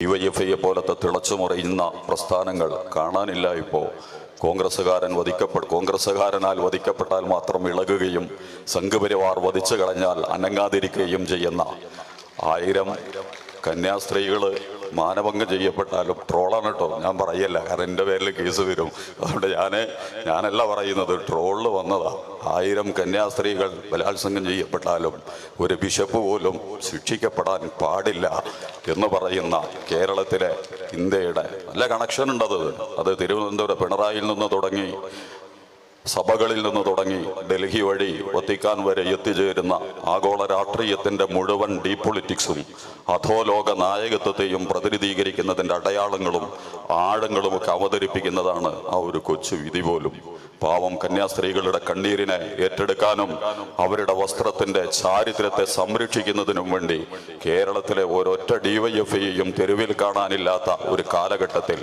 ഡിവൈഎഫ്ഐയെ പോലത്തെ തിളച്ചുമറിയുന്ന പ്രസ്ഥാനങ്ങൾ കാണാനില്ല. ഇപ്പോൾ കോൺഗ്രസ്സുകാരനാൽ വധിക്കപ്പെട്ടാൽ മാത്രം ഇളകുകയും സംഘപരിവാർ വധിച്ചു കളഞ്ഞാൽ അനങ്ങാതിരിക്കുകയും ചെയ്യുന്ന 1000 കന്യാസ്ത്രീകൾ മാനഭംഗം ചെയ്യപ്പെട്ടാലും ട്രോളാണ് കേട്ടോ. ഞാൻ പറയല്ല, കാരണം എൻ്റെ പേരിൽ കേസ് വരും. അതുകൊണ്ട് ഞാനല്ല പറയുന്നത്, ട്രോളിൽ വന്നതാ. 1000 കന്യാസ്ത്രീകൾ ബലാത്സംഗം ചെയ്യപ്പെട്ടാലും ഒരു ബിഷപ്പ് പോലും ശിക്ഷിക്കപ്പെടാൻ പാടില്ല എന്ന് പറയുന്ന കേരളത്തിലെ ഇന്ത്യയുടെ നല്ല കണക്ഷൻ ഉണ്ടത്. അത് തിരുവനന്തപുരം പിണറായിയിൽ നിന്ന് തുടങ്ങി, സഭകളിൽ നിന്ന് തുടങ്ങി ഡൽഹി വഴി വത്തിക്കാൻ വരെ എത്തിച്ചേരുന്ന ആഗോള രാഷ്ട്രീയത്തിൻ്റെ മുഴുവൻ ഡീപൊളിറ്റിക്സും അധോലോക നായകത്വത്തെയും പ്രതിനിധീകരിക്കുന്നതിൻ്റെ അടയാളങ്ങളും ആഴങ്ങളുമൊക്കെ അവതരിപ്പിക്കുന്നതാണ് ആ ഒരു കൊച്ചു വിധി പോലും. പാവം കന്യാസ്ത്രീകളുടെ കണ്ണീരിനെ ഏറ്റെടുക്കാനും അവരുടെ വസ്ത്രത്തിൻ്റെ ചാരിത്രത്തെ സംരക്ഷിക്കുന്നതിനും വേണ്ടി കേരളത്തിലെ ഒരൊറ്റ ഡിവൈഎഫ്ഐയെയും തെരുവിൽ കാണാനില്ലാത്ത ഒരു കാലഘട്ടത്തിൽ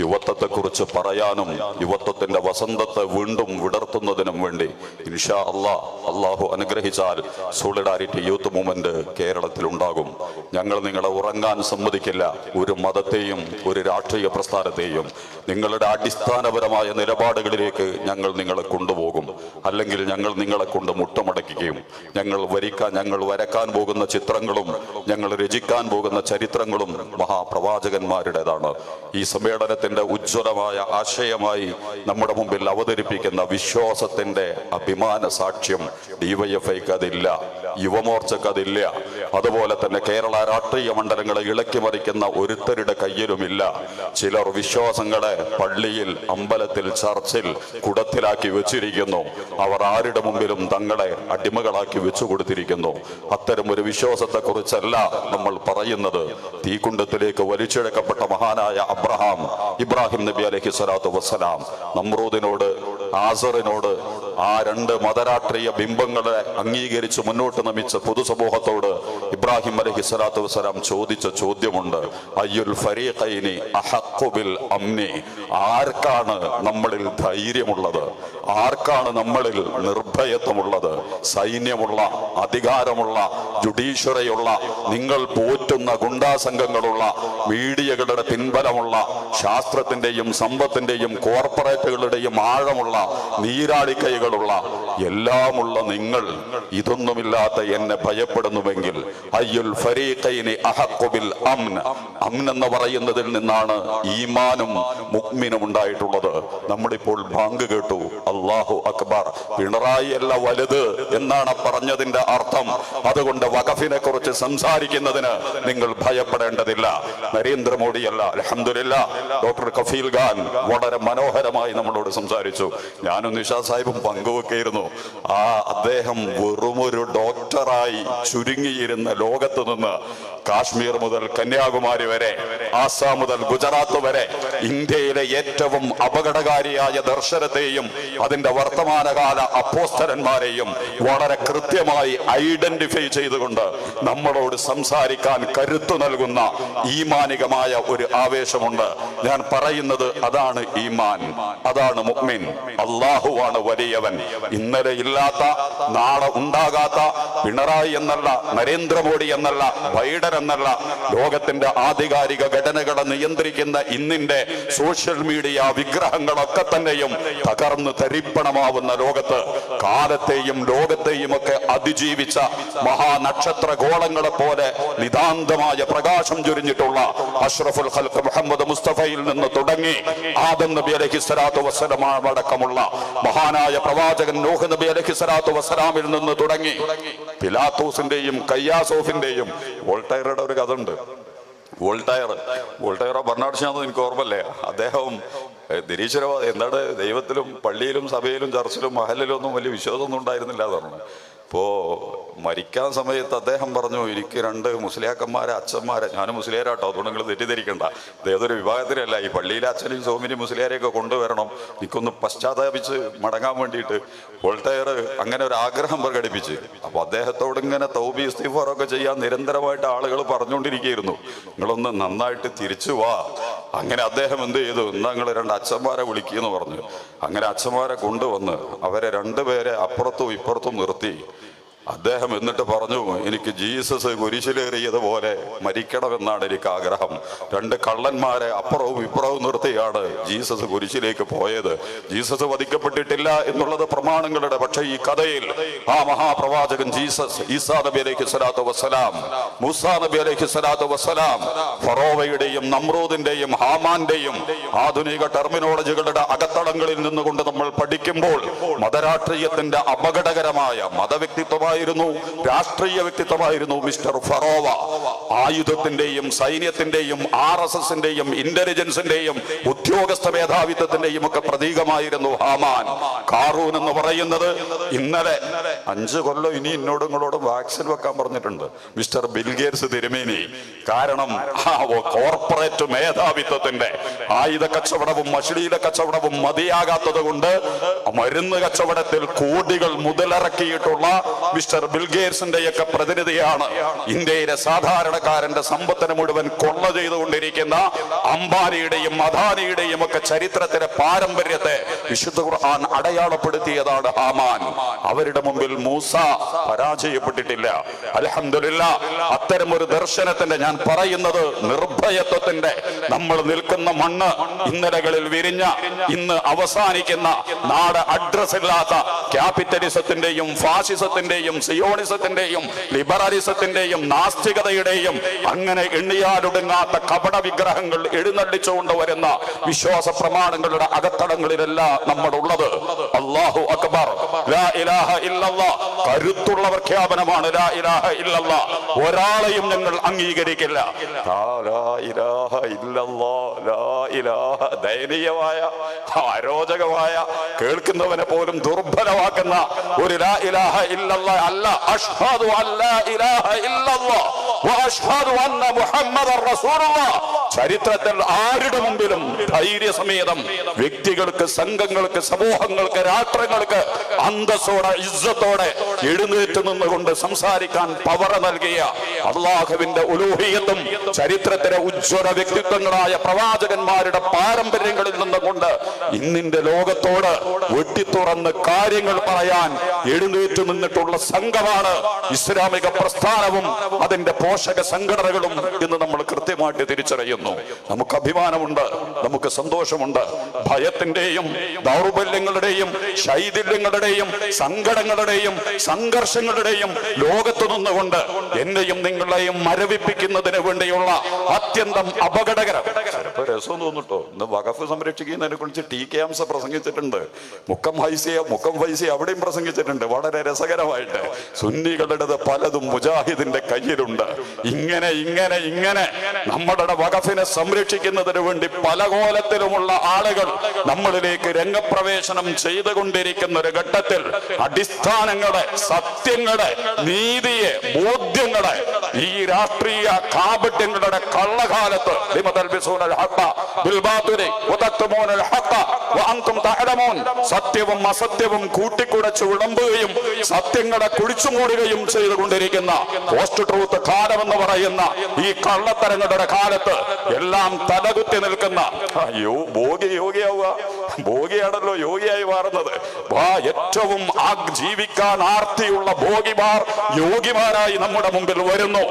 യുവത്വത്തെക്കുറിച്ച് പറയാനും യുവത്വത്തിൻ്റെ വസന്തത്തെ വീണ്ടും വിടർത്തുന്നതിനും വേണ്ടി ഇൻഷാ അള്ളാഹു അനുഗ്രഹിച്ചാൽ സോളിഡാരിറ്റി യൂത്ത് മൂവ്മെന്റ് കേരളത്തിൽ ഉണ്ടാകും. ഞങ്ങൾ നിങ്ങളെ ഉറങ്ങാൻ സമ്മതിക്കില്ല. ഒരു മതത്തെയും ഒരു രാഷ്ട്രീയ പ്രസ്ഥാനത്തെയും നിങ്ങളുടെ അടിസ്ഥാനപരമായ നിലപാടുകളിലേക്ക് ഞങ്ങൾ നിങ്ങളെ കൊണ്ടുപോകും. അല്ലെങ്കിൽ ഞങ്ങൾ നിങ്ങളെ കൊണ്ട് മുട്ടമടക്കുകയും ഞങ്ങൾ വരക്കാൻ പോകുന്ന ചിത്രങ്ങളും ഞങ്ങൾ രചിക്കാൻ പോകുന്ന ചരിത്രങ്ങളും മഹാപ്രവാചകന്മാരുടേതാണ്. ഈ സമ്മേളനത്തിന്റെ ഉജ്ജ്വലമായ ആശയമായി നമ്മുടെ മുമ്പിൽ അവതരിപ്പിക്കുന്ന വിശ്വാസത്തിന്റെ അഭിമാന സാക്ഷ്യം ഡിവൈഎഫ്ഐക്ക് അതില്ല, യുവമോർച്ചക്ക് അതില്ല. അതുപോലെ തന്നെ കേരള രാഷ്ട്രീയ മണ്ഡലങ്ങളെ ഇളക്കി മറിക്കുന്ന ഒരുത്തരുടെ കയ്യിലുമില്ല. ചിലർ വിശ്വാസങ്ങളെ പള്ളിയിൽ, അമ്പലത്തിൽ, ചർച്ചിൽ കുടത്തിലാക്കി വെച്ചിരിക്കുന്നു. അവർ ആരുടെ മുമ്പിലും തങ്ങളെ അടിമകളാക്കി വെച്ചു കൊടുത്തിരിക്കുന്നു. അത്തരം ഒരു വിശ്വാസത്തെ കുറിച്ചല്ല നമ്മൾ പറയുന്നത്. തീക്കുണ്ടത്തിലേക്ക് വലിച്ചിഴക്കപ്പെട്ട മഹാനായ ഇബ്രാഹിം നബി അലൈഹി സ്വലാത്തു വസ്സലാം നമ്രൂദിനോട്, ആസറിനോട്, ആ 2 മതരാഷ്ട്രീയ ബിംബങ്ങളെ അംഗീകരിച്ച് മുന്നോട്ട് നമിച്ച പൊതുസമൂഹത്തോട് ഇബ്രാഹിം അലൈഹി സ്വലാത്തു വസ്സലാം ചോദിച്ച ചോദ്യമുണ്ട്. അയ്യുൽ ഫരീഖൈനി അഹഖു ബിൽ അംനി. ആർക്കാണ് നമ്മളിൽ ധൈര്യമുള്ളത്? ആർക്കാണ് നമ്മളിൽ നിർഭയത്വമുള്ളത്? സൈന്യമുള്ള, അധികാരമുള്ള, ജുഡീഷ്യറിയുള്ള, നിങ്ങൾ പോറ്റുന്ന ഗുണ്ടാ സംഘങ്ങളുള്ള, മീഡിയകളുടെ പിൻബലമുള്ള, ശാസ്ത്രത്തിന്റെയും സമ്പത്തിന്റെയും കോർപ്പറേറ്റുകളുടെയും ആഴമുള്ള നീരാളിക്കൈകളുള്ള എല്ലാമുള്ള നിങ്ങൾ ഇതൊന്നുമില്ലാത്ത എന്നെ ഭയപ്പെടുന്നുവെങ്കിൽ അയ്യുൽ ഫരീഖൈനി അഹഖു ബിൽ അംൻ. അംൻ എന്ന് പറയുന്നതിൽ നിന്നാണ് ഈമാനും മുഅ്മിനും ഉണ്ടായിട്ടുള്ളത്. നമ്മളിപ്പോൾ ബാങ്ക് കേട്ടു, അല്ലാഹു അക്ബർ. പിണറായി അല്ല വലുത് എന്നാണ് പറഞ്ഞതിന്റെ അർത്ഥം. അതുകൊണ്ട് വഖഫിനെ കുറിച്ച് സംസാരിക്കുന്നതിന് നിങ്ങൾ ഭയപ്പെടേണ്ടതില്ല. നരേന്ദ്രമോദിയല്ല, അൽഹംദുലില്ലാഹ് ഡോക്ടർ കഫീൽ ഖാൻ വളരെ മനോഹരമായി നമ്മളോട് സംസാരിച്ചു. ഞാനും നിഷാദ് സാഹിബും പങ്കുവെക്കായിരുന്നു. അദ്ദേഹം വെറുമൊരു ഡോക്ടറായി ചുരുങ്ങിയിരുന്ന ലോകത്ത് നിന്ന് കാശ്മീർ മുതൽ കന്യാകുമാരി വരെ, ആസാം മുതൽ ഗുജറാത്ത് വരെ ഇന്ത്യയിലെ ഏറ്റവും അപകടകാരിയായ ദർശനത്തെയും അതിന്റെ വർത്തമാനകാല അപ്പോസ്തലന്മാരെയും വളരെ കൃത്യമായി ഐഡന്റിഫൈ ചെയ്തുകൊണ്ട് നമ്മളോട് സംസാരിക്കാൻ കരുത്തു നൽകുന്ന ഈമാനികമായ ഒരു ആവേശമുണ്ട്. ഞാൻ പറയുന്നത് അതാണ് ഈമാൻ, അതാണ് മുഅ്മിൻ. അല്ലാഹുവാണ് വലിയവൻ. ഇന്നലെ ഇല്ലാത്ത, നാളെ ഉണ്ടാകാത്ത, പിണറായി എന്നല്ല, നരേന്ദ്രമോദി എന്നല്ല, ബൈഡൻ എന്നല്ല, ലോകത്തിന്റെ ആധികാരിക ഘടനകളെ നിയന്ത്രിക്കുന്ന ഇന്നിന്റെ സോഷ്യൽ മീഡിയ വിഗ്രഹങ്ങളൊക്കെ തന്നെയും തകർന്ന് തരിപ്പണമാവുന്ന ലോകത്ത് കാലത്തെയും ലോകത്തെയും ഒക്കെ അതിജീവിച്ച മഹാനക്ഷത്ര ഗോളങ്ങളെ പോലെ നിതാന്തമായ പ്രകാശം ചൊരിഞ്ഞിട്ടുള്ള അഷ്റഫുൽ ഖൽഖ് മുഹമ്മദ് മുസ്തഫയിൽ നിന്ന് തുടങ്ങി ആദം നബി അലൈഹി സ്വലാത്തു വസ്സലാം അടക്കമുള്ള മഹാനായ പ്രവാചകൻ നൂഹ് നബി അലൈഹി സ്വലാത്തു വസ്സലാമിൽ നിന്ന് തുടങ്ങി പിലാത്തോസിന്റെയും കയ്യാസോഫിന്റെയും വോൾട്ടയറുടെ ഒരു കഥ ഉണ്ട്. വോൾട്ടയറോ ബർണാഡ് എനിക്ക് ഓർമ്മല്ലേ. അദ്ദേഹം നിരീശ്വരവാദി, എന്താണ്, ദൈവത്തിലും പള്ളിയിലും സഭയിലും ചർച്ചിലും മഹലിലും ഒന്നും വലിയ വിശ്വാസമൊന്നും ഉണ്ടായിരുന്നില്ല എന്ന് പറഞ്ഞു. അപ്പോൾ മരിക്കാൻ സമയത്ത് അദ്ദേഹം പറഞ്ഞു, എനിക്ക് 2 മുസ്ലിയാക്കന്മാരെ, അച്ഛന്മാരെ, ഞാനും മുസ്ലിയാരാട്ടോ, അതുകൊണ്ട് നിങ്ങൾ തെറ്റിദ്ധരിക്കണ്ട, ഏതൊരു വിഭാഗത്തിലല്ല, ഈ പള്ളിയിലെ അച്ഛനെയും സൗമിനെയും മുസ്ലിയാരെയൊക്കെ കൊണ്ടുവരണം, എനിക്കൊന്ന് പശ്ചാത്താപിച്ച് മടങ്ങാൻ വേണ്ടിയിട്ട് വോൾട്ടയർ അങ്ങനെ ഒരു ആഗ്രഹം പ്രകടിപ്പിച്ച്. അപ്പോൾ അദ്ദേഹത്തോട് ഇങ്ങനെ തൗബി ഇസ്തിഗ്ഫാറൊക്കെ ചെയ്യാൻ നിരന്തരമായിട്ട് ആളുകൾ പറഞ്ഞുകൊണ്ടിരിക്കുകയായിരുന്നു, നിങ്ങളൊന്ന് നന്നായിട്ട് തിരിച്ചു വാ. അങ്ങനെ അദ്ദേഹം എന്ത് ചെയ്തു, എന്നാ നിങ്ങൾ 2 അച്ഛന്മാരെ വിളിക്കുമെന്ന് പറഞ്ഞു. അങ്ങനെ അച്ഛന്മാരെ കൊണ്ടുവന്ന് അവരെ 2 പേരെ അപ്പുറത്തും ഇപ്പുറത്തും നിർത്തി അദ്ദേഹം എന്നിട്ട് പറഞ്ഞു, എനിക്ക് ജീസസ് കുരിശിലേറിയതുപോലെ മരിക്കണമെന്നാണ് എനിക്ക് ആഗ്രഹം. രണ്ട് കള്ളന്മാരെ അപ്പുറവും ഇപ്പുറവും നിർത്തിയാണ് ജീസസ് കുരിശിലേക്ക് പോയത്. ജീസസ് വധിക്കപ്പെട്ടിട്ടില്ല എന്നുള്ളത് പ്രമാണങ്ങളുടെ. പക്ഷെ ഈ കഥയിൽ ആ മഹാപ്രവാചകൻ ജീസസ്, ഈസാ നബി അലൈഹി സ്വലാത്തു വസ്സലാം, മൂസാ നബി അലൈഹി സ്വലാത്തു വസ്സലാം, ഫറോവയുടെയും നമ്രൂദിന്റെയും ഹാമാന്റെയും ആധുനിക ടെർമിനോളജികളുടെ അകത്തളങ്ങളിൽ നിന്നുകൊണ്ട് നമ്മൾ പഠിക്കുമ്പോൾ മതരാഷ്ട്രീയത്തിന്റെ അപകടകരമായ മതവ്യക്തിത്വമായ രാഷ്ട്രീയ വ്യക്തിത്വമായിരുന്നു മിസ്റ്റർ ഫറോവ. ആയുധത്തിന്റെയും സൈന്യത്തിന്റെയും RSSന്റെയും ഇന്റലിജൻസിന്റെയും ഉദ്യോഗസ്ഥ മേധാവിത്വത്തിന്റെയും ഒക്കെ പ്രതീകമായിരുന്നു ഹാമാൻ. കാറൂൻ എന്ന് പറയുന്നത് ഇന്നലെ 5 കൊല്ലം ഇനി നിങ്ങളോട് വാക്സിൻ വെക്കാൻ പറഞ്ഞിട്ടുണ്ട് മിസ്റ്റർ ബിൽഗേറ്റ്സ് തിരുമേനി. കാരണം കോർപ്പറേറ്റ് മേധാവിത്വത്തിന്റെ ആയുധ കച്ചവടവും അശ്ലീല കച്ചവടവും മതിയാകാത്തത് കൊണ്ട് മരുന്ന് കച്ചവടത്തിൽ കോടികൾ മുതലിറക്കിയിട്ടുള്ള മിസ്റ്റർ ബിൽഗേറ്റ്സിന്റെയൊക്കെ പ്രതിനിധിയാണ് ഇന്ത്യയിലെ സാധാരണക്കാരന്റെ സമ്പത്തിനെ മുഴുവൻ കൊള്ള ചെയ്തുകൊണ്ടിരിക്കുന്ന അംബാനിയുടെയും അദാനിയുടെയും ഒക്കെ ചരിത്രത്തിലെ പാരമ്പര്യത്തെ വിശുദ്ധ ഖുർആൻ അടയാളപ്പെടുത്തിയതാണ് ഹാമാൻ. അവരുടെ മുമ്പിൽ മൂസ പരാജയപ്പെട്ടിട്ടില്ല. അൽഹംദുലില്ലാഹ്. അത്തരം ഒരു ദർശനത്തിന്റെ, ഞാൻ പറയുന്നത് നിർഭയത്വത്തിന്റെ, നമ്മൾ നിൽക്കുന്ന മണ്ണ് ഇന്നലകളിൽ വിരിഞ്ഞ, ഇന്ന് അവസാനിക്കുന്ന, നാട് അഡ്രസ് ഇല്ലാത്ത ക്യാപിറ്റലിസത്തിന്റെയും ഫാസിസത്തിന്റെയും സിയോണിസത്തിന്റെയും ലിബറലിസത്തിന്റെയും നാസ്തികതയുടെയും അങ്ങനെ എണ്ണിയാലൊടുങ്ങാത്ത കപട വിഗ്രഹങ്ങൾ എഴുന്നള്ളിച്ചുകൊണ്ട് വരുന്ന വിശ്വാസ പ്രമാണങ്ങളുടെ അകത്തടങ്ങളിലല്ല നമ്മളുള്ളത്. അല്ലാഹു അക്ബർ, ലാ ഇലാഹ ഇല്ലല്ലാഹ്. കരുത്തുള്ള പ്രഖ്യാപനമാണ് ലാ ഇലാഹ ഇല്ലല്ലാഹ്. ഒരാളെയും ഞങ്ങൾ അംഗീകരിക്കില്ല. ലാ ഇലാഹ ഇല്ലല്ലാഹ്, ലാ ഇലാഹ. ദയനീയമായ, അരോചകമായ, കേൾക്കുന്നവനെ പോലും ദുർബലമാക്കുന്ന ഒരു ലാ ഇലാഹ ഇല്ലല്ലാഹ് അല്ല. അഷ്ഹദു അല്ലാ ഇലാഹ ഇല്ലല്ലാഹ് വ അഷ്ഹദു അന്ന മുഹമ്മദർ റസൂലുള്ളാഹ്. ചരിത്രത്തിൽ ആരുടെ മുമ്പിലും ധൈര്യസമേതം വ്യക്തികൾക്ക്, സംഘങ്ങൾക്ക്, സമൂഹങ്ങൾക്ക്, രാഷ്ട്രങ്ങൾക്ക് അന്തസ്സോടെ, ഇസ്സത്തോടെ എഴുന്നേറ്റ് നിന്നുകൊണ്ട് സംസാരിക്കാൻ പവർ നൽകിയ അല്ലാഹുവിന്റെ ഉലൂഹിയത്തും ചരിത്രത്തിലെ ഉജ്ജ്വല വ്യക്തിത്വങ്ങളായ പ്രവാചകന്മാരുടെ പാരമ്പര്യങ്ങളിൽ നിന്നുകൊണ്ട് ഇന്നിന്റെ ലോകത്തോട് വെട്ടിത്തുറന്ന് കാര്യങ്ങൾ പറയാൻ എഴുന്നേറ്റ് നിന്നിട്ടുള്ള സംഘമാണ് ഇസ്ലാമിക പ്രസ്ഥാനവും അതിന്റെ പോഷക സംഘടനകളും എന്ന് നമ്മൾ കൃത്യമായിട്ട് തിരിച്ചറിയുന്നു. നമുക്ക് അഭിമാനമുണ്ട്, നമുക്ക് സന്തോഷമുണ്ട്. ഭയത്തിന്റെയും ദൗർബല്യങ്ങളുടെയും ശൈഥില്യങ്ങളുടെയും സങ്കടങ്ങളുടെയും സംഘർഷങ്ങളുടെയും ലോകത്തു നിന്നുകൊണ്ട് എന്നെയും നിങ്ങളെയും മരവിപ്പിക്കുന്നതിന് വേണ്ടിയുള്ള അത്യന്തം അപകടകരം. ചിലപ്പോൾ രസം തോന്നിട്ടോ, ഇന്ന് വഖഫ് സംരക്ഷിക്കുന്നതിനെ കുറിച്ച് TK ഹംസ പ്രസംഗിച്ചിട്ടുണ്ട്, മുക്കം ഫൈസി അവിടെയും പ്രസംഗിച്ചിട്ടുണ്ട്. വളരെ രസകരമായിട്ട് സുന്നികളുടേത് പലതും മുജാഹിദിന്റെ കയ്യിലുണ്ട്. ഇങ്ങനെ ഇങ്ങനെ ഇങ്ങനെ നമ്മുടെ വഖഫിനെ സംരക്ഷിക്കുന്നതിന് വേണ്ടി പല കോലത്തിലുമുള്ള ആളുകൾ നമ്മളിലേക്ക് രംഗപ്രവേശനം ചെയ്തുകൊണ്ടിരിക്കുന്ന ഒരു ഘട്ടത്തിൽ അടിസ്ഥാനങ്ങളെ, സത്യങ്ങളെ, നീതിയെ, ബോധ്യങ്ങളെ ഈ രാഷ്ട്രീയ കാപട്യങ്ങളുടെ കള്ളകാലത്ത് സത്യവും അസത്യവും കൂട്ടിക്കുടച്ച് വിളമ്പുകയും സത്യങ്ങളെ കുഴിച്ചുമൂടുകയും ചെയ്തുകൊണ്ടിരിക്കുന്ന പോസ്റ്റ് ട്രൂത്ത് കാലമെന്ന് പറയുന്ന ഈ കള്ളത്തരങ്ങളുടെ കാലത്ത് എല്ലാം തലകുത്തി നിൽക്കുന്ന യോഗിയാവുക, ഭോഗിയാണല്ലോ യോഗിയായി മാറുന്നത്. ഏറ്റവും ജീവിക്കാൻ ആർത്തിയുള്ള ഭോഗിമാർ യോഗിമാരായി നമ്മുടെ മുമ്പിൽ വരുന്നു.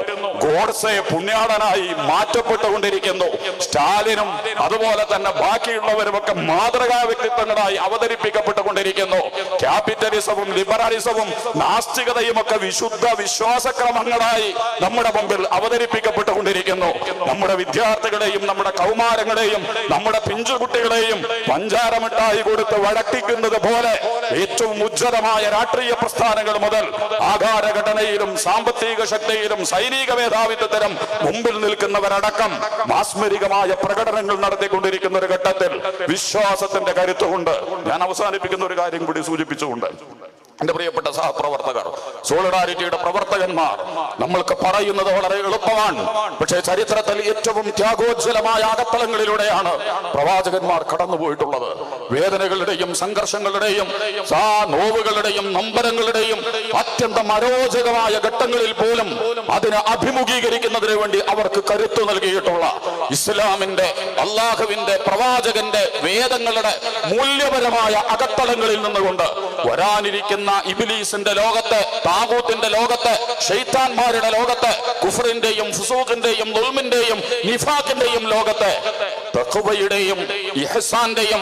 ഗോഡ്സെ പുണ്യാളനായി മാറ്റപ്പെട്ടുകൊണ്ടിരിക്കുന്നു. സ്റ്റാലിനും അതുപോലെ തന്നെ ബാക്കിയുള്ളവരുമൊക്കെ മാതൃകാ വ്യക്തിത്വങ്ങളായി അവതരിപ്പിക്കപ്പെട്ടുകൊണ്ടിരിക്കുന്നു. ക്യാപിറ്റലിസവും ലിബറലിസവും നാസ്തികതയും ഒക്കെ വിശുദ്ധ വിശ്വാസക്രമങ്ങളായി നമ്മുടെ മുമ്പിൽ അവതരിപ്പിക്കപ്പെട്ടുകൊണ്ടിരിക്കുന്നു. നമ്മുടെ വിദ്യാർത്ഥികളെയും നമ്മുടെ കൗമാരങ്ങളെയും നമ്മുടെ പിഞ്ചുകുട്ടികളെയും പഞ്ചാരമിട്ടായി കൊടുത്ത് വഴക്കിക്കുന്നത് പോലെ ഏറ്റവും ഉജ്ജ്വലമായ രാഷ്ട്രീയ പ്രസ്ഥാനങ്ങൾ മുതൽ ആകാരഘടനയിലും സാമ്പത്തിക ശക്തിയിലും സൈനിക മേധാവിത്വത്തിലും മുമ്പിൽ നിൽക്കുന്നവരടക്കം മാസ്മരികമായ പ്രകടനങ്ങൾ നടത്തിക്കൊണ്ടിരിക്കുന്ന ഒരു ഘട്ടത്തിൽ വിശ്വാസത്തിന്റെ കരുത്തുകൊണ്ട് ഞാൻ അവസാനിപ്പിക്കുന്ന ഒരു കാര്യം കൂടി സൂചിപ്പിച്ചുകൊണ്ട്, എന്റെ പ്രിയപ്പെട്ട സഹപ്രവർത്തകർ, സോളിഡാരിറ്റിയുടെ പ്രവർത്തകന്മാർ, നമ്മൾക്ക് പറയുന്നത് വളരെ എളുപ്പമാണ്. പക്ഷേ ചരിത്രത്തിൽ ഏറ്റവും ത്യാഗോജ്വലമായ അകത്തളങ്ങളിലൂടെയാണ് പ്രവാചകന്മാർ കടന്നുപോയിട്ടുള്ളത്. വേദനകളുടെയും സംഘർഷങ്ങളുടെയും നോവുകളുടെയും നൊമ്പരങ്ങളുടെയും അത്യന്തം അരോചകമായ ഘട്ടങ്ങളിൽ പോലും അതിനെ അഭിമുഖീകരിക്കുന്നതിന് വേണ്ടി അവർക്ക് കരുത്തു നൽകിയിട്ടുള്ള ഇസ്ലാമിന്റെ, അള്ളാഹുവിന്റെ, പ്രവാചകന്റെ, വേദങ്ങളുടെ മൂല്യപരമായ അകത്തളങ്ങളിൽ നിന്നുകൊണ്ട് വരാനിരിക്കുന്ന ഇബ്ലീസിന്റെ ലോകത്ത്, താഗൂത്തിന്റെ ലോകത്ത്, ശൈത്താന്മാരുടെ ലോകത്ത്, കുഫറിന്റെയും ഫുസൂഖിന്റെയും ദുൽമിന്റെയും നിഫാഖിന്റെയും ലോകത്ത് തഖ്വയുടെയും ഇഹ്സാന്റെയും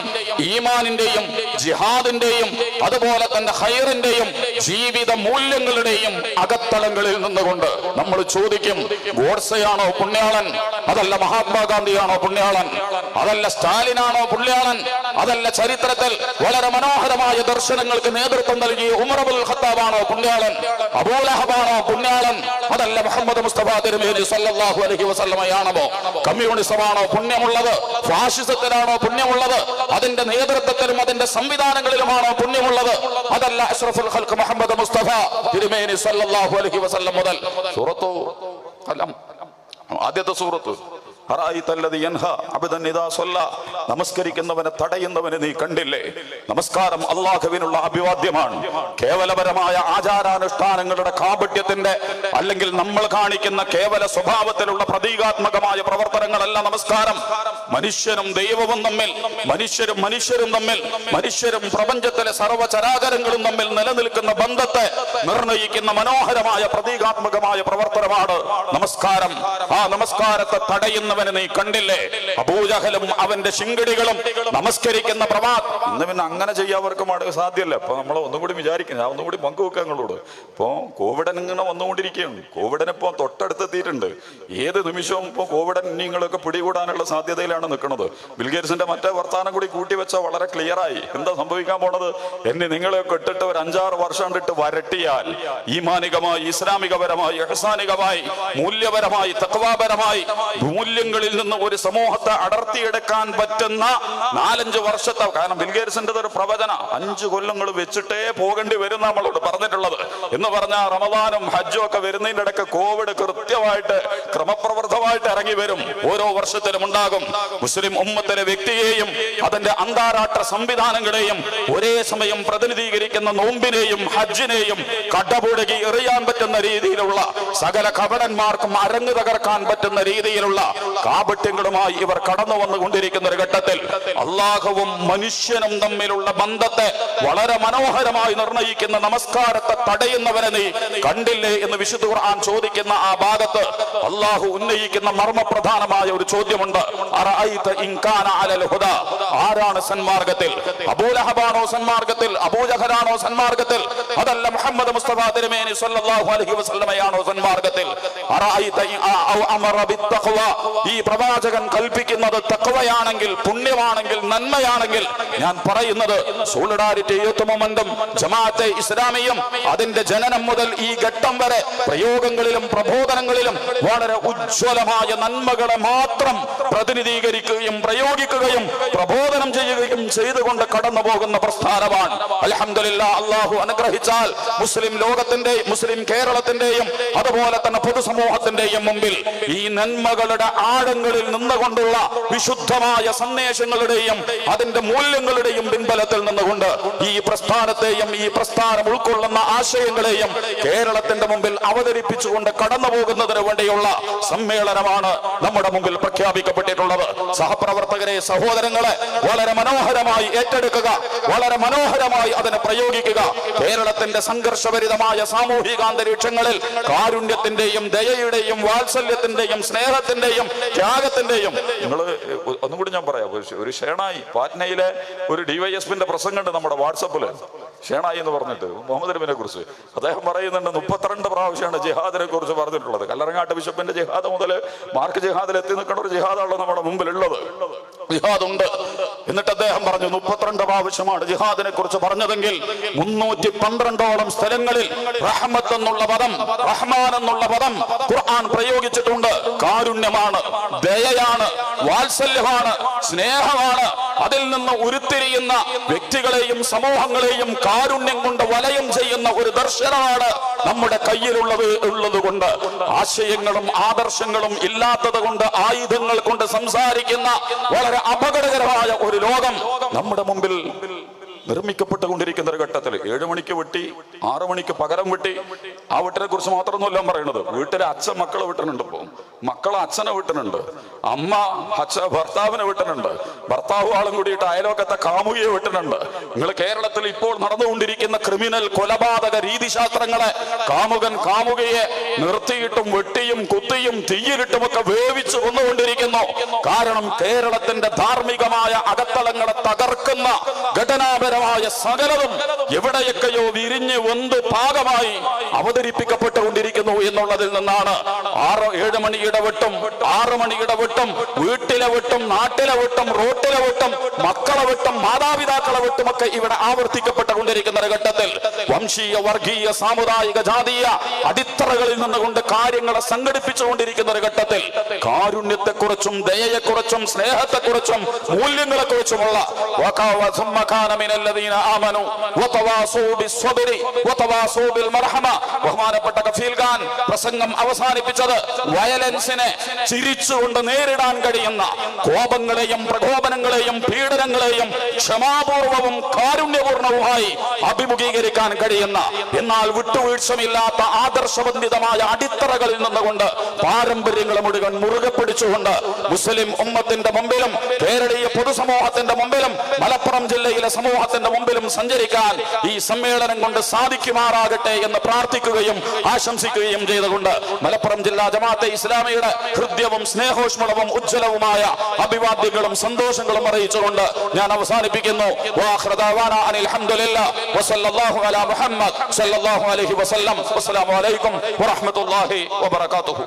ഈമാനിന്റെയും ജിഹാദിന്റെയും അതുപോലെ തന്നെ ഖൈറിന്റെയും ജീവിത മൂല്യങ്ങളുടെയും അകത്തളങ്ങളിൽ നിന്നുകൊണ്ട് നമ്മൾ ചോദിക്കും, ഗോഡ്സെയാണോ പുണ്യാളൻ? അതല്ല മഹാത്മാഗാന്ധിയാണോ പുണ്യാളൻ? അതല്ല സ്റ്റാലിനാണോ പുണ്യാളൻ? അതല്ല ചരിത്രത്തിൽ വളരെ മനോഹരമായ ദർശനങ്ങൾക്ക് നേതൃത്വം നൽകിയ ഉമർ ഇബ്നുൽ ഖത്താബാണോ പുണ്യാളൻ? അബൂലഹബാണോ പുണ്യാളൻ? അതല്ല മുഹമ്മദ് മുസ്തഫ തിരുമേനി സല്ലല്ലാഹു അലൈഹി വസല്ലമയാണോ? കമ്മ്യൂണിസമാണോ പുണ്യമുള്ളത്? ഫാഷിസത്തിലാണോ പുണ്യമുള്ളത്? അതിന്റെ നേതൃത്വത്തിലും അതിന്റെ സംവിധാനങ്ങളിലുമാണോ പുണ്യമുള്ളത്? അതല്ല അഷ്റഫുൽ ഖൽഖ് മുഹമ്മദ് മുസ്തഫ തിരുമേനി സല്ലല്ലാഹു അലൈഹി വസല്ലം മുതൽ സൂറത്തു ഖലം, ആദ്യത്തെ സൂറത്ത്, നമസ്കരിക്കുന്നവനെ തടയുന്നവനെ നീ കണ്ടില്ലേ? നമസ്കാരം അള്ളാഹുവിനുള്ള അഭിവാദ്യമാണ്. കേവലപരമായ ആചാരാനുഷ്ഠാനങ്ങളുടെ കാപട്യത്തിന്റെ അല്ലെങ്കിൽ നമ്മൾ കാണിക്കുന്ന കേവല സ്വഭാവത്തിലുള്ള പ്രതീകാത്മകമായ പ്രവർത്തനങ്ങളല്ല നമസ്കാരം. മനുഷ്യനും ദൈവവും തമ്മിൽ, മനുഷ്യരും തമ്മിൽ, മനുഷ്യരും പ്രപഞ്ചത്തിലെ സർവ്വചരാചരങ്ങളും തമ്മിൽ നിലനിൽക്കുന്ന ബന്ധത്തെ നിർണയിക്കുന്ന മനോഹരമായ പ്രതീകാത്മകമായ പ്രവർത്തനമാണ് നമസ്കാരം. ആ നമസ്കാരത്തെ തടയുന്ന നീ കണ്ടില്ലേ? അബൂജഹലും അവന്റെ ശിങ്കിടികളും നമസ്കരിക്കുന്ന ഇന്ന് പിന്നെ അങ്ങനെ ചെയ്യാവർക്കും സാധ്യമല്ല. ഇപ്പൊ നമ്മൾ ഒന്നും കൂടി വിചാരിക്കും, ഞാൻ ഒന്നും കൂടി പങ്കുവെക്കാം നിങ്ങളോട്. ഇപ്പൊ കോവിഡൻ ഇങ്ങനെ വന്നുകൊണ്ടിരിക്കുകയാണ്. കോവിഡിനിപ്പോ തൊട്ടടുത്തെത്തിയിട്ടുണ്ട്. ഏത് നിമിഷവും ഇപ്പൊ കോവിഡൻ നിങ്ങളൊക്കെ പിടികൂടാനുള്ള സാധ്യതയിലാണ് നിൽക്കുന്നത്. ബിൽഗേറ്റ്സിന്റെ മറ്റേ വർത്താനം കൂടി കൂട്ടിവെച്ച വളരെ ക്ലിയറായി എന്താ സംഭവിക്കാൻ പോണത്. എന്നെ നിങ്ങളെയൊക്കെ ഇട്ടിട്ട് ഒരു 5-6 വർഷം കണ്ടിട്ട് വരട്ടിയാൽ ഈമാനികമായി, ഇസ്ലാമികപരമായി, ഇഹ്സാനികമായി, മൂല്യപരമായി, തഖ്വാപരമായി മൂല്യങ്ങളിൽ നിന്ന് ഒരു സമൂഹത്തെ അടർത്തിയെടുക്കാൻ പറ്റുന്ന 4-5 വർഷത്തെ, കാരണം ബിൽഗേറ്റ്സിന്റെ ഒരു പ്രവചന 5 കൊല്ലങ്ങൾ വെച്ചിട്ടേ പോകേണ്ടി വരും നമ്മളോട് പറഞ്ഞിട്ടുള്ളത് എന്ന് പറഞ്ഞാൽ റമദാനും ഹജ്ജും ഒക്കെ വരുന്നതിന്റെ ഇടയ്ക്ക് കോവിഡ് കൃത്യമായിട്ട് ക്രമപ്രവൃത്തമായിട്ട് ഇറങ്ങി വരും. ഓരോ വർഷത്തിലും ഉണ്ടാകും. മുസ്ലിം ഉമ്മത്തിലെ വ്യക്തിയെയും അതിന്റെ അന്താരാഷ്ട്ര സംവിധാനങ്ങളെയും ഒരേ സമയം പ്രതിനിധീകരിക്കുന്ന നോമ്പിനെയും ഹജ്ജിനെയും കടപുഴകി എറിയാൻ പറ്റുന്ന രീതിയിലുള്ള സകല കപടന്മാർക്കും അരങ്ങ് തകർക്കാൻ പറ്റുന്ന രീതിയിലുള്ള കാപട്യങ്ങളുമായി ഇവർ കടന്നു വന്നുകൊണ്ടിരിക്കുന്ന ഒരു ഘട്ടത്തിൽ അള്ളാഹുവും മനുഷ്യനും തമ്മിലുള്ള ബന്ധത്തെ വളരെ മനോഹരമായി നിർണയിക്കുന്ന നമസ്കാരത്തെ തടയുന്നവനെ നീ കണ്ടില്ലേ എന്ന് വിശുദ്ധ ഖുർആൻ ചോദിക്കുന്ന ആ ഭാഗത്ത് അള്ളാഹു ഉന്നയിക്കുന്ന മർമ്മപ്രധാനമായ ഒരു ചോദ്യമുണ്ട്. ആരാണ് സന്മാർഗത്തിൽ? അബൂലഹബാണോ സന്മാർഗത്തിൽ? അബൂജഹലാണോ സന്മാർഗത്തിൽ? അതല്ല മുഹമ്മദ് മുസ്തഫ തിരുമേനി സല്ലല്ലാഹു അലൈഹി വസല്ലമയാണോ സന്മാർഗത്തിൽ? ഈ പ്രവാചകൻ കൽപ്പിക്കുന്നത് തഖ്വയാണെങ്കിൽ, പുണ്യമാണെങ്കിൽ, നന്മയാണെങ്കിൽ, ഞാൻ പറയുന്നത് സോളിഡാരിറ്റി യൂത്ത് മൊമെന്റും ജമാഅത്തെ ഇസ്ലാമിയും അതിന്റെ ജനനം മുതൽ ഈ ഘട്ടം വരെ പ്രയോഗങ്ങളിലും പ്രബോധനങ്ങളിലും വളരെ ഉജ്ജ്വലമായ നന്മകളെ മാത്രം പ്രതിനിധീകരിക്കുകയും പ്രയോഗിക്കുകയും പ്രബോധനം ചെയ്യുകയും ചെയ്തുകൊണ്ട് കടന്നു പോകുന്ന പ്രസ്ഥാനമാണ്. അൽഹംദുലില്ലാഹ്, അല്ലാഹു അനുഗ്രഹിച്ചാൽ മുസ്ലിം ലോകത്തിന്റെയും മുസ്ലിം കേരളത്തിന്റെയും അതുപോലെ തന്നെ പൊതുസമൂഹത്തിന്റെയും മുമ്പിൽ ഈ നന്മകളുടെ ആഴങ്ങളിൽ നിന്നുകൊണ്ടുള്ള വിശുദ്ധമായ സന്ദേശങ്ങളുടെയും അതിന്റെ മൂല്യങ്ങളുടെയും പിൻബലത്തിൽ നിന്നുകൊണ്ട് ഈ പ്രസ്ഥാനത്തെയും ഈ പ്രസ്ഥാനം ഉൾക്കൊള്ളുന്ന ആശയങ്ങളെയും കേരളത്തിന്റെ മുമ്പിൽ അവതരിപ്പിച്ചുകൊണ്ട് കടന്നു പോകുന്നതിന് വേണ്ടിയുള്ള സമ്മേളനമാണ് നമ്മുടെ മുമ്പിൽ പ്രഖ്യാപിക്കപ്പെട്ടിട്ടുള്ളത്. സഹപ്രവർത്തകരെ, സഹോദരങ്ങളെ, വളരെ മനോഹരമായി ഏറ്റെടുക്കുക, വളരെ മനോഹരമായി അതിനെ പ്രയോഗിക്കുക. കേരളത്തിന്റെ സംഘർഷഭരിതമായ സാമൂഹികാന്തരീക്ഷങ്ങളിൽ കാരുണ്യത്തിന്റെയും ദയയുടെയും വാത്സല്യത്തിന്റെയും സ്നേഹത്തിന്റെയും ത്യാഗത്തിന്റെയും, നിങ്ങൾ ഒന്നും കൂടി ഞാൻ പറയാം, ഒരു ഷേണായി പാറ്റ്നയിലെ ഒരു ഡിവൈഎസ്പിന്റെ പ്രസംഗമുണ്ട് നമ്മുടെ വാട്സപ്പില്. ഷേണായി എന്ന് പറഞ്ഞിട്ട് മുഹമ്മദ് നബിനെ കുറിച്ച് അദ്ദേഹം പറയുന്നുണ്ട് 32 പ്രാവശ്യമാണ് ജിഹാദിനെ കുറിച്ച് പറഞ്ഞിട്ടുള്ളത്. കല്ലറങ്ങാട്ട് ബിഷപ്പിന്റെ ജിഹാദ് മുതൽ മാർക്ക് ജിഹാദിൽ എത്തി നിൽക്കുന്ന ഒരു ജിഹാദാണല്ലോ നമ്മുടെ മുമ്പിലുള്ളത്. ജിഹാദുണ്ട്. എന്നിട്ട് അദ്ദേഹം പറഞ്ഞു 32 പ്രാവശ്യമാണ് ജിഹാദിനെ കുറിച്ച് പറഞ്ഞതെങ്കിൽ 312ഓളം സ്ഥലങ്ങളിൽ റഹ്മത്ത് എന്നുള്ള പദം, റഹ്മാൻ എന്നുള്ള പദം ഖുർആൻ പ്രയോഗിച്ചിട്ടുണ്ട്. കാരുണ്യമാണ്, ദയയാണ്, വാത്സല്യമാണ്, സ്നേഹമാണ്. അതിൽ നിന്ന് ഉരുത്തിരിയുന്ന വ്യക്തികളെയും സമൂഹങ്ങളെയും കാരുണ്യം കൊണ്ട് വലയം ചെയ്യുന്ന ഒരു ദർശനമാണ് നമ്മുടെ കയ്യിലുള്ളത് കൊണ്ട് ആശയങ്ങളും ആദർശങ്ങളും ഇല്ലാത്തത് കൊണ്ട് ആയുധങ്ങൾ കൊണ്ട് സംസാരിക്കുന്ന വളരെ അപകടകരമായ ഒരു ലോകം നമ്മുടെ മുമ്പിൽ നിർമ്മിക്കപ്പെട്ടുകൊണ്ടിരിക്കുന്ന ഒരു ഘട്ടത്തിൽ 7 മണിക്ക് വെട്ടി 6 മണിക്ക് പകരം വെട്ടി. ആ വീട്ടിനെ കുറിച്ച് മാത്രമൊന്നുമല്ല പറയുന്നത്. വീട്ടിലെ അച്ഛൻ മക്കളെ വിട്ടുന്നുണ്ട്, ഇപ്പൊ മക്കളെ അച്ഛനെ വിട്ടുന്നുണ്ട്, അമ്മ ഭർത്താവിനെ വിട്ടുന്നുണ്ട്, ഭർത്താവ് ആളും കൂടിയിട്ട് അയലോക്കത്തെ കാമുകിയെ വിട്ടുന്നുണ്ട്. നിങ്ങൾ കേരളത്തിൽ ഇപ്പോൾ നടന്നുകൊണ്ടിരിക്കുന്ന ക്രിമിനൽ കൊലപാതക രീതിശാസ്ത്രങ്ങളെ കാമുകൻ കാമുകയെ നിർത്തിയിട്ടും വെട്ടിയും കുത്തിയും തീയിലിട്ടുമൊക്കെ വേവിച്ചു കൊന്നുകൊണ്ടിരിക്കുന്നു. കാരണം കേരളത്തിന്റെ ധാർമ്മികമായ അകത്തളങ്ങളെ തകർക്കുന്ന ഘടനാപരമായ സകലതും എവിടെയൊക്കെയോ വിരിഞ്ഞ് വെന്ത് പാകമായി അവതരിപ്പിക്കപ്പെട്ടുകൊണ്ടിരിക്കുന്നു എന്നുള്ളതിൽ നിന്നാണ് 6-7 മണി ഇടവിട്ടും 6 മണി ഇടവിട്ടും വീട്ടിലെ വിട്ടും നാട്ടിലെ വിട്ടും റോട്ടിലെ വിട്ടും മക്കളെ വിട്ടും മാതാപിതാക്കളെ വിട്ടുമൊക്കെ ഇവിടെ ആവർത്തിക്കപ്പെട്ടുകൊണ്ടിരിക്കുന്ന ഒരു ഘട്ടത്തിൽ വംശീയ വർഗീയ സാമുദായിക ജാതീയ അടിത്തറകളിൽ നിന്നുകൊണ്ട് കാര്യങ്ങളെ സംഘടിപ്പിച്ചുകൊണ്ടിരിക്കുന്ന ഒരു ഘട്ടത്തിൽ കാരുണ്യത്തെക്കുറിച്ചും ദയയെക്കുറിച്ചും സ്നേഹത്തെക്കുറിച്ചും മൂല്യങ്ങളെക്കുറിച്ചുമുള്ള ബഹുമാനപ്പെട്ട കഫീൽ ഖാൻ പ്രസംഗം അവസാനിപ്പിച്ചത് വയലൻസിനെ ചിരിച്ചുകൊണ്ട് നേരിടാൻ കഴിയുന്ന കോപങ്ങളെയും പ്രകോപനങ്ങളെയും പീഡനങ്ങളെയും ക്ഷമാപൂർവവും കാരുണ്യപൂർണവുമായി അഭിമുഖീകരിക്കാൻ കഴിയുന്ന, എന്നാൽ വിട്ടുവീഴ്ചമില്ലാത്ത ആദർശബന്ധിതമായ അടിത്തറകളിൽ നിന്നുകൊണ്ട് പാരമ്പര്യങ്ങളെ മുഴുവൻ മുറുകെ പിടിച്ചുകൊണ്ട് മുസ്ലിം ഉമ്മത്തിന്റെ മുമ്പിലും കേരളീയ പൊതുസമൂഹത്തിന്റെ മുമ്പിലും മലപ്പുറം ജില്ലയിലെ സമൂഹത്തിന്റെ മുമ്പിലും സഞ്ചരിക്കാൻ ഈ സമ്മേളനം കൊണ്ട് സാധിക്കുമാറാകട്ടെ എന്ന് പ്രാർത്ഥിക്കുകയും ആശംസിക്കുകയും ചെയ്തുകൊണ്ട് മലപ്പുറം ജില്ലാ ജമാഅത്തെ ഇസ്ലാമിയുടെ ഹൃദ്യവും സ്നേഹോഷ്മളവും ഉജ്ജ്വലവുമായ അഭിവാദ്യങ്ങളും സന്തോഷങ്ങളും അറിയിച്ചുകൊണ്ട് ഞാൻ അവസാനിപ്പിക്കുന്നു. വആഖിറു ദഅവാനാ അനിൽ ഹംദുലില്ലാഹി വസല്ലല്ലാഹു അലാ മുഹമ്മദ് സല്ലല്ലാഹു അലൈഹി വസല്ലം. അസ്സലാമു അലൈക്കും വറഹ്മത്തുള്ളാഹി വബറകാതുഹു.